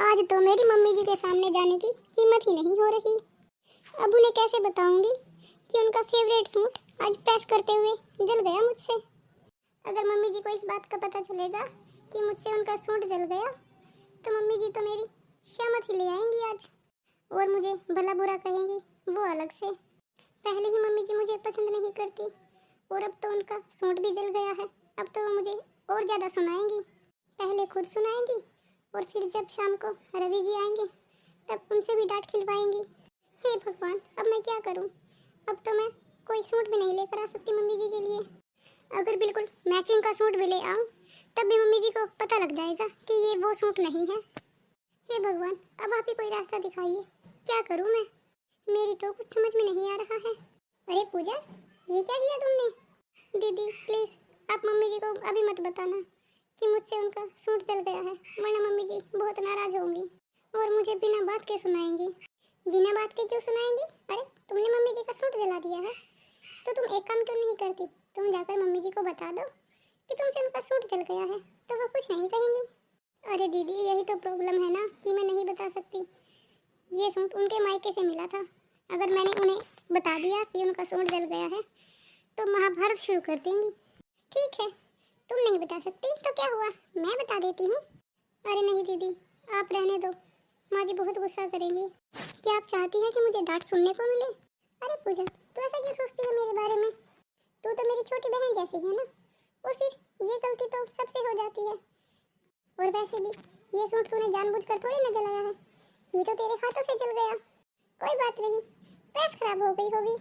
आज तो मेरी मम्मी जी के सामने जाने की हिम्मत ही नहीं हो रही। अब उन्हें कैसे बताऊंगी कि उनका फेवरेट सूट आज प्रेस करते हुए जल गया मुझसे। अगर मम्मी जी को इस बात का पता चलेगा कि मुझसे उनका सूट जल गया तो मम्मी जी तो मेरी शामत ही ले आएंगी आज, और मुझे भला बुरा कहेंगी वो अलग से। पहले ही मम्मी जी मुझे पसंद नहीं करती और अब तो उनका सूट भी जल गया है। अब तो वो मुझे और ज़्यादा सुनाएंगी। पहले खुद सुनाएंगी और फिर जब शाम को रवि जी आएंगे तब उनसे भी डांट खिलवाएंगी। हे भगवान, अब मैं क्या करूं? अब तो मैं कोई सूट भी नहीं लेकर आ सकती मम्मी जी के लिए। अगर बिल्कुल मैचिंग का सूट भी ले आऊं तब भी मम्मी जी को पता लग जाएगा कि ये वो सूट नहीं है। हे भगवान, अब आप ही कोई रास्ता दिखाइए, क्या करूं मैं? मेरी तो कुछ समझ में नहीं आ रहा है। अरे पूजा, ये क्या किया तुमने? दीदी प्लीज़ आप मम्मी जी को अभी मत बताना कि मुझसे उनका सूट जल गया है, वरना मम्मी जी बहुत नाराज होंगी और मुझे बिना बात के सुनाएंगी। बिना बात के क्यों सुनाएंगी? अरे तुमने मम्मी जी का सूट जला दिया है तो तुम एक काम क्यों नहीं करती? तुम जाकर मम्मी जी को बता दो कि तुमसे उनका सूट जल गया है, तो वो कुछ नहीं कहेंगी। अरे दीदी, यही तो प्रॉब्लम है ना कि मैं नहीं बता सकती। ये सूट उनके मायके से मिला था। अगर मैंने उन्हें बता दिया कि उनका सूट जल गया है तो महाभारत शुरू कर देंगी। ठीक है, तुम नहीं बता सकती तो क्या हुआ, मैं बता देती हूँ। अरे नहीं दीदी, आप रहने दो, माँ जी बहुत गुस्सा करेंगी। क्या आप चाहती हैं कि मुझे डांट सुनने को मिले? अरे पूजा, तू ऐसा क्यों सोचती है मेरे बारे में? तू तो मेरी छोटी बहन जैसी है ना, और फिर ये गलती तो सबसे हो जाती है। और वैसे भी ये सूट तूने जानबूझकर थोड़ी ना जलाया है, ये तो तेरे हाथों से जल गया। कोई बात नहीं, प्रेस खराब हो गई होगी।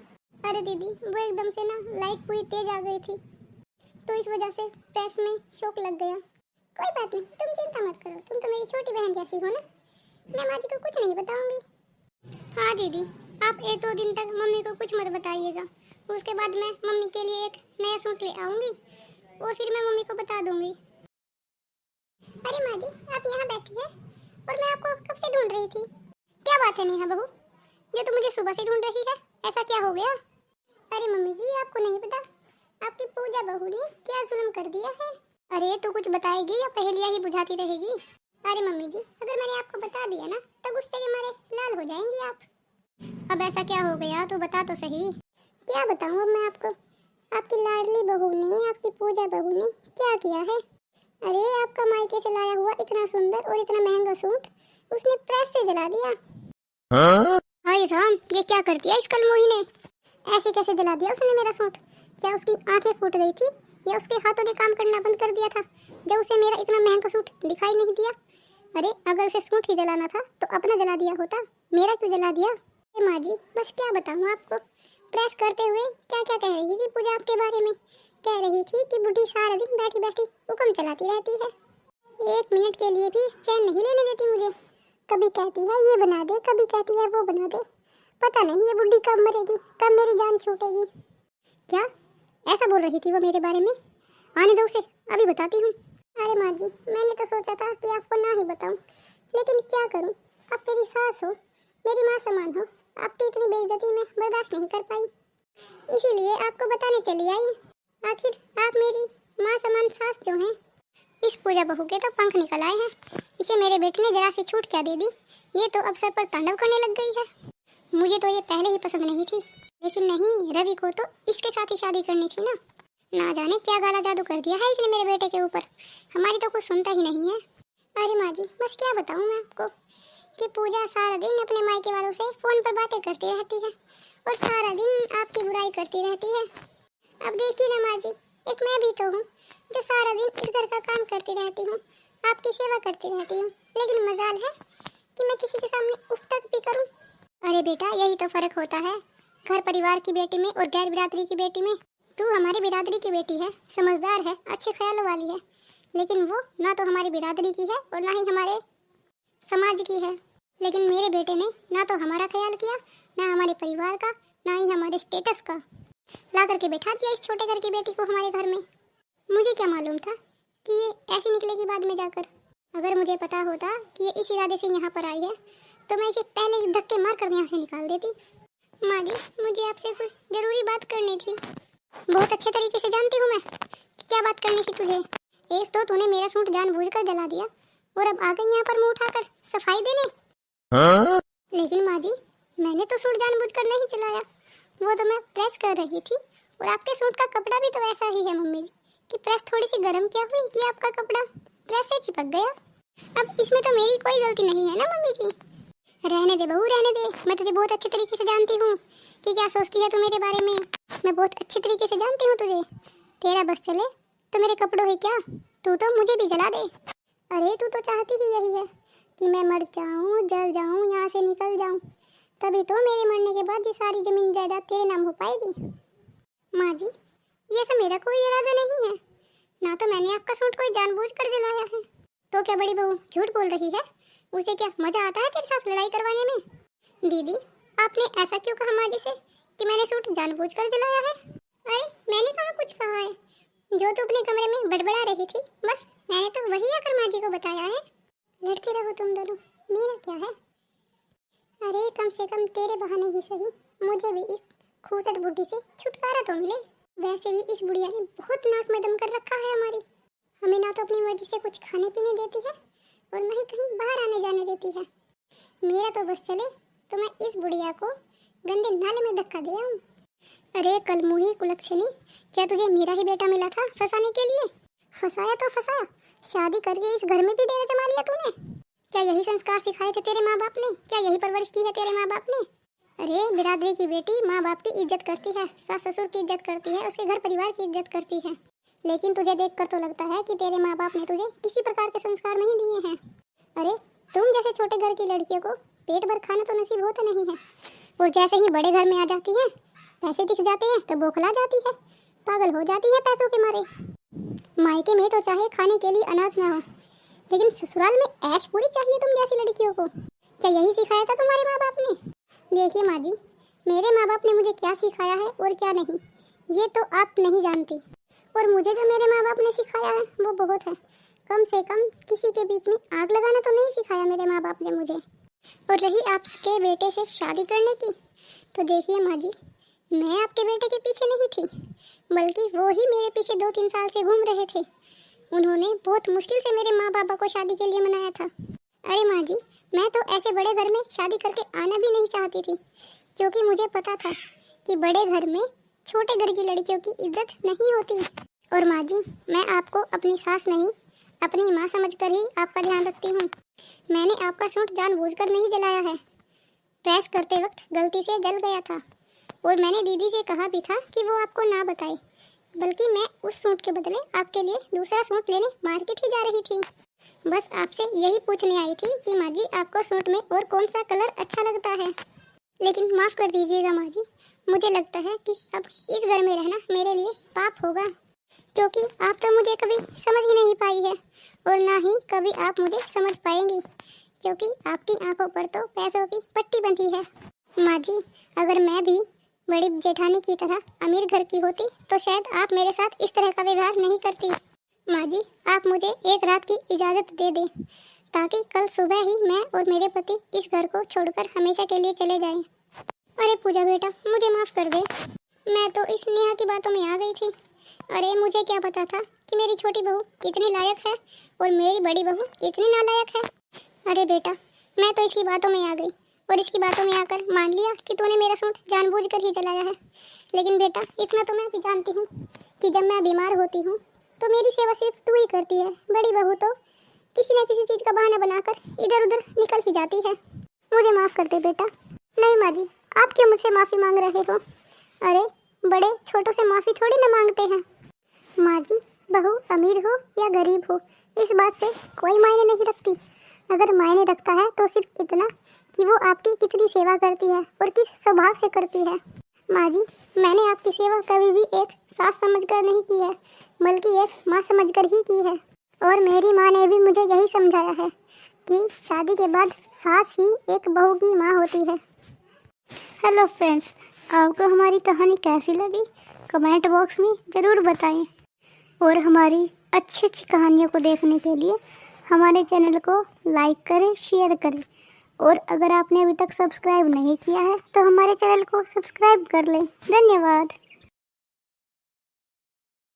अरे दीदी, वो एकदम से ना लाइट पूरी तेज आ गई थी तो इस वजह से प्रेस में शॉक लग गया। कोई बात नहीं, तुम चिंता मत करो, तुम तो मेरी छोटी बहन जैसी हो ना, मैं माँ जी को कुछ नहीं बताऊंगी। हाँ दीदी, आप 1-2 दिन तक मम्मी को कुछ मत बताइएगा। उसके बाद मैं मम्मी के लिए एक नया सूट ले आऊंगी और फिर मैं मम्मी को बता दूंगी। अरे माँ जी, आप यहाँ बैठी हैं और मैं आपको कब से ढूंढ रही थी। क्या बात है नेहा बहू, ये तो मुझे सुबह से ढूंढ रही है, ऐसा क्या हो गया? अरे मम्मी जी, आपको नहीं पता आपकी पूजा बहू ने क्या जुल्म कर दिया है। अरे तू कुछ बताएगी या पहेलियां ही बुझाती रहेगी? अरे मम्मी जी, अगर मैंने आपको बता दिया ना तो गुस्से के मारे लाल हो जाएंगी आप। अब ऐसा क्या हो गया, तू बता तो सही। क्या बताऊं अब मैं आपको? आपकी लाडली बहू ने, आपकी पूजा बहू ने क्या किया है? अरे आपका मायके से लाया हुआ इतना सुंदर और इतना महंगा सूट उसने प्रेस से जला दिया। हाय राम, ये क्या कर दिया इस कलमोही ने? ऐसे कैसे जला दिया उसने मेरा सूट? क्या उसकी आंखें फूट गई थी या उसके हाथों ने काम करना बंद कर दिया था जब उसे मेरा इतना महंगा सूट दिखाई नहीं दिया? अरे अगर उसे सूट ही जलाना था तो अपना जला दिया होता, मेरा क्यों जला दिया? माँ जी, बस क्या बताऊँ आपको, प्रेस करते हुए क्या क्या कह रही थी पूजा आपके बारे में। कह रही थी कि बुढ़ी सारा दिन बैठी बैठी हुक्म चलाती रहती है, 1 मिनट के लिए भी चैन नहीं लेने देती मुझे। कभी कहती है ये बना दे, कभी कहती है वो बना दे। पता नहीं ये बुढ़ी कब मरेगी, कब मेरी जान छूटेगी। क्या ऐसा बोल रही थी वो मेरे बारे में? आने दो उसे, अभी बताती हूँ। अरे माँ जी, मैंने तो सोचा था कि आपको ना ही बताऊँ, लेकिन क्या करूँ, आप मेरी सास हो, मेरी माँ समान हो, आपकी इतनी बेइज्जती में बर्दाश्त नहीं कर पाई, इसीलिए आपको बताने चली आई। आखिर आप मेरी माँ समान सास जो हैं। इस पूजा बहू के तो पंख निकल आए हैं, इसे मेरे बेटे ने जरा सी छूट क्या दे दी, ये तो अब सर पर तांडव करने लग गई है। मुझे तो ये पहले ही पसंद नहीं थी, लेकिन नहीं, रवि को तो इसके साथ ही शादी करनी थी ना। ना जाने क्या गाला जादू कर दिया है इसने मेरे बेटे के ऊपर, हमारी तो कुछ सुनता ही नहीं है। अरे माँ जी, बस क्या बताऊँ मैं आपको कि पूजा सारा दिन अपने मायके वालों से फोन पर बातें करती रहती है और सारा दिन आपकी बुराई करती रहती है। अब देखिए ना माँ जी, एक मैं भी तो हूँ जो सारा दिन इस घर का काम करती रहती हूँ, आपकी सेवा करती रहती हूँ, लेकिन मजाल है कि मैं किसी के सामने उफ तक भी करूँ। अरे बेटा, यही तो फर्क होता है घर परिवार की बेटी में और गैर बिरादरी की बेटी में। तू हमारी बिरादरी की बेटी है, समझदार है, अच्छे ख्यालों वाली है, लेकिन वो ना तो हमारी बिरादरी की है और ना ही हमारे समाज की है। लेकिन मेरे बेटे ने ना तो हमारा ख्याल किया, ना हमारे परिवार का, ना ही हमारे स्टेटस का। ला करके बैठा दिया इस छोटे घर की बेटी को हमारे घर में। मुझे क्या मालूम था कि ये ऐसी निकलेगी बाद में जाकर। अगर मुझे पता होता कि ये इस इरादे से यहाँ पर आई है तो मैं इसे पहले ही धक्के मार कर यहाँ से निकाल देती। माँ जी, मुझे आपसे कुछ जरूरी बात करनी थी। बहुत अच्छे तरीके से जानती हूँ मैं कि क्या बात करनी थी तुझे। एक तो तूने मेरा सूट जानबूझकर जला दिया और अब आ गई यहाँ पर मुंह उठाकर सफाई देने। लेकिन माँ जी, मैंने तो सूट जानबूझकर नहीं चलाया, वो तो मैं प्रेस कर रही थी। और आपके सूट का कपड़ा भी तो वैसा ही है मम्मी जी कि प्रेस थोड़ी सी गर्म क्या हुई कि आपका कपड़ा प्रेस से चिपक गया। अब इसमें तो मेरी कोई गलती नहीं है ना मम्मी जी। रहने दे बहू, रहने दे। मैं तुझे बहुत अच्छे तरीके से जानती हूँ कि क्या सोचती है तू मेरे बारे में। मैं बहुत अच्छे तरीके से जानती हूँ तुझे। तेरा बस चले तो मेरे कपड़ों है क्या, तू तो मुझे भी जला दे। अरे तू तो चाहती ही यही है कि मैं मर जाऊँ, जल जाऊँ, यहाँ से निकल जाऊँ, तभी तो मेरे मरने के बाद ये सारी जमीन जायदाद तेरे नाम हो पाएगी। माँ जी, ये सब मेरा कोई इरादा नहीं है, ना तो मैंने आपका सूट कोई जानबूझकर जलाया है। तो क्या बड़ी बहू झूठ बोल रही है? उसे क्या मजा आता है तेरे साथ लड़ाई करवाने में? दीदी, आपने ऐसा क्यों कहा माँ जी से कि मैंने सूट जानबूझकर जलाया है? अरे मैंने कहाँ कुछ कहा है। जो तू अपने कमरे में बड़बड़ा रही थी, बस मैंने तो वही आकर माँ जी को बताया है। लड़ते रहो तुम दोनों, मेरा क्या है। अरे कम से कम तेरे बहाने ही सही मुझे भी इस खूसट बुढ़ी से छुटकारा तो मिले। वैसे भी इस बुढ़िया ने बहुत नाक में दम कर रखा है हमारी। हमें ना तो अपनी मर्जी से कुछ खाने पीने देती है और ना ही कहीं बाहर आने जाने देती है। मेरा तो बस चले तो मैं इस बुढ़िया को गंदे नाले में धक्का दे आऊं। अरे कलमुही कुलक्षणी, क्या तुझे मेरा ही बेटा मिला था फंसाने के लिए? फंसाया तो फंसाया, शादी करके इस घर में भी डेरा जमा लिया तूने। क्या यही संस्कार सिखाए थे तेरे माँ बाप ने? क्या यही परवरिश की है तेरे माँ बाप ने? अरे बिरादरी की बेटी माँ बाप की इज्जत करती है, सास ससुर की इज्जत करती है, उसके घर परिवार की इज्जत करती है। लेकिन तुझे देखकर तो लगता है कि तेरे माँ बाप ने तुझे किसी प्रकार के संस्कार नहीं दिए हैं। अरे तुम जैसे छोटे घर की लड़कियों को पेट भर खाना तो नसीब होता नहीं है, और जैसे ही बड़े घर में आ जाती है, पैसे दिख जाते हैं तो बौखला जाती है, पागल हो जाती है पैसों के मारे। मायके में तो चाहे खाने के लिए अनाज ना हो, लेकिन ससुराल में ऐश पूरी चाहिए तुम जैसी लड़कियों को। क्या यही सिखाया था तुम्हारे माँ बाप ने? देखिए माँ जी, मेरे माँ बाप ने मुझे क्या सिखाया है और क्या नहीं, ये तो आप नहीं जानती। और मुझे जो मेरे माँ बाप ने सिखाया है वो बहुत है। कम से कम किसी के बीच में आग लगाना तो नहीं सिखाया मेरे माँ बाप ने मुझे। और रही आपके बेटे से शादी करने की, तो देखिए माँ जी, मैं आपके बेटे के पीछे नहीं थी, बल्कि वो ही मेरे पीछे 2-3 साल से घूम रहे थे। उन्होंने बहुत मुश्किल से मेरे माँ बाबा को शादी के लिए मनाया था। अरे माँ जी, मैं तो ऐसे बड़े घर में शादी करके आना भी नहीं चाहती थी, क्योंकि मुझे पता था कि बड़े घर में छोटे घर की लड़कियों की इज्जत नहीं होती। और माँ जी, मैं आपको अपनी सास नहीं, अपनी माँ समझकर ही आपका ध्यान रखती हूँ। मैंने आपका सूट जानबूझकर नहीं जलाया है, प्रेस करते वक्त गलती से जल गया था। और मैंने दीदी से कहा भी था कि वो आपको ना बताए, बल्कि मैं उस सूट के बदले आपके लिए दूसरा सूट लेने मार्केट ही जा रही थी। बस आपसे यही पूछने आई थी कि माँ जी, आपको सूट में और कौन सा कलर अच्छा लगता है। लेकिन माफ़ कर दीजिएगा माँ जी, मुझे लगता है कि अब इस घर में रहना मेरे लिए पाप होगा, क्योंकि आप तो मुझे कभी समझ ही नहीं पाई है, और ना ही कभी आप मुझे समझ पाएंगी, क्योंकि आपकी आंखों पर तो पैसों की पट्टी बंधी है। माँ जी, अगर मैं भी बड़ी जेठानी की तरह अमीर घर की होती तो शायद आप मेरे साथ इस तरह का व्यवहार नहीं करती। माँ जी, आप मुझे एक रात की इजाज़त दे दें, ताकि कल सुबह ही मैं और मेरे पति इस घर को छोड़कर हमेशा के लिए चले जाएं। अरे पूजा बेटा, मुझे माफ़ कर दे, मैं तो इस नेहा की बातों में आ गई थी। अरे मुझे क्या पता था कि मेरी छोटी बहू इतनी लायक है और मेरी बड़ी बहू इतनी नालायक है। अरे बेटा, मैं तो इसकी बातों में आ गई और इसकी बातों में आकर मान लिया कि तूने मेरा सूट जानबूझकर ही जलाया है। लेकिन बेटा, इतना तो मैं भी जानती हूँ कि जब मैं बीमार होती हूँ तो मेरी सेवा सिर्फ तू ही करती है। बड़ी बहू तो किसी न किसी चीज़ का बहाना बनाकर इधर उधर निकल ही जाती है। मुझे माफ़ कर दे बेटा। नहीं माँ जी, आप क्यों मुझसे माफ़ी मांग रहे हो? अरे बड़े छोटों से माफ़ी थोड़ी ना मांगते हैं। माँ जी, बहू अमीर हो या गरीब हो, इस बात से कोई मायने नहीं रखती। अगर मायने रखता है तो सिर्फ इतना कि वो आपकी कितनी सेवा करती है और किस स्वभाव से करती है। माँ जी, मैंने आपकी सेवा कभी भी एक सास समझकर नहीं की है, बल्कि एक माँ समझकर ही की है। और मेरी माँ ने भी मुझे यही समझाया है कि शादी के बाद सास ही एक बहू की माँ होती है। हेलो फ्रेंड्स, आपको हमारी कहानी कैसी लगी कमेंट बॉक्स में ज़रूर बताएं, और हमारी अच्छी अच्छी कहानियों को देखने के लिए हमारे चैनल को लाइक करें, शेयर करें, और अगर आपने अभी तक सब्सक्राइब नहीं किया है तो हमारे चैनल को सब्सक्राइब कर लें। धन्यवाद।